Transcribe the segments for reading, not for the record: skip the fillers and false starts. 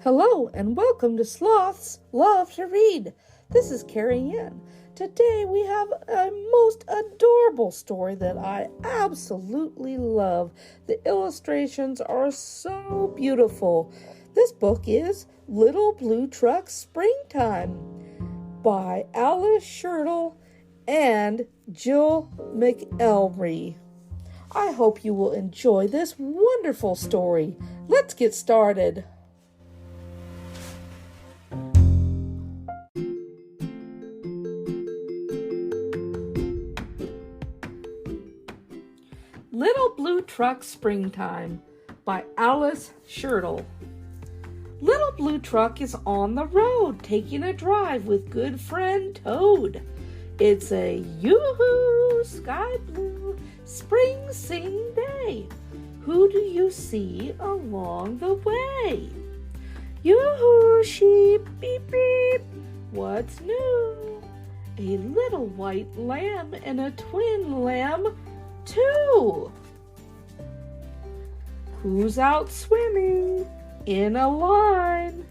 Hello and welcome to Sloth's Love to Read. This is Carrie Ann. Today we have a most adorable story that I absolutely love. The illustrations are so beautiful. This book is Little Blue Truck Springtime by Alice Schertle and Jill McElry. I hope you will enjoy this wonderful story. Let's get started. Little Blue Truck Springtime by Alice Schertle. Little Blue Truck is on the road taking a drive with good friend Toad. It's a yoo-hoo, sky blue, spring sing day. Who do you see along the way? Yoo-hoo, sheep, beep, beep. What's new? A little white lamb and a twin lamb, too. Who's out swimming in a line?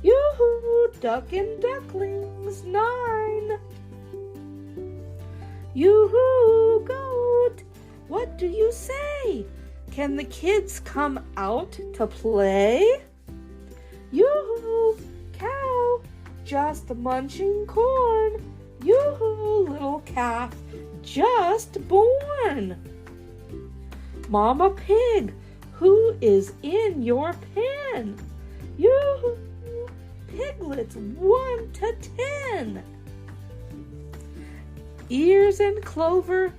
Yoo-hoo, duck and ducklings, 9. Yoo-hoo, goat, what do you say? Can the kids come out to play? Yoo-hoo, cow, just munching corn. Yoo-hoo, little calf, just born. Mama Pig, who is in your pen? Yoo-hoo, piglets 1 to 10. Ears and clover,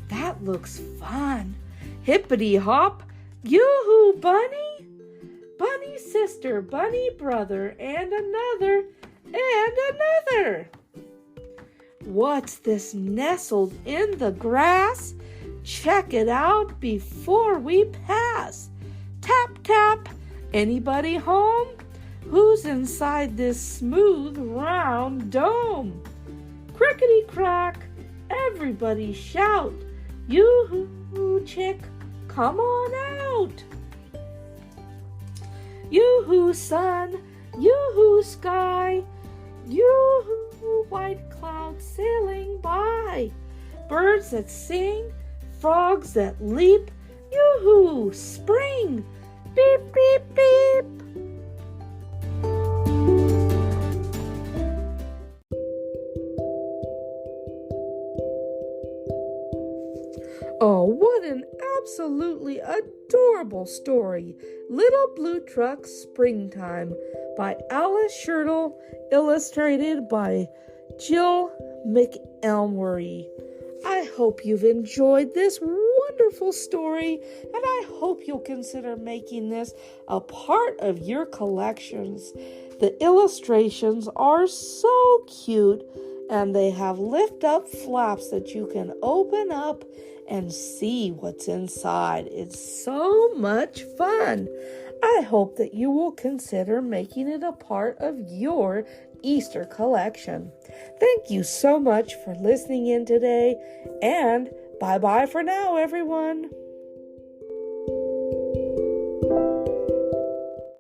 that looks fun. Hippity hop, yoo-hoo, bunny. Bunny sister, bunny brother, and another, and another. What's this nestled in the grass? Check it out before we pass. Tap, tap. Anybody home? Who's inside this smooth, round dome? Crickety crack. Everybody shout. Yoo-hoo, chick, come on out. Yoo-hoo, sun. Yoo-hoo, sky. Yoo-hoo, white clouds sailing by. Birds that sing, frogs that leap. Yoo-hoo, spring. Beep, beep, beep. Oh, what an absolutely adorable story. Little Blue Truck Springtime by Alice Schertle, illustrated by Jill McElry. I hope you've enjoyed this wonderful story, and I hope you'll consider making this a part of your collections. The illustrations are so cute, and they have lift-up flaps that you can open up and see what's inside. It's so much fun. I hope that you will consider making it a part of your Easter collection. Thank you so much for listening in today, and bye-bye for now, everyone.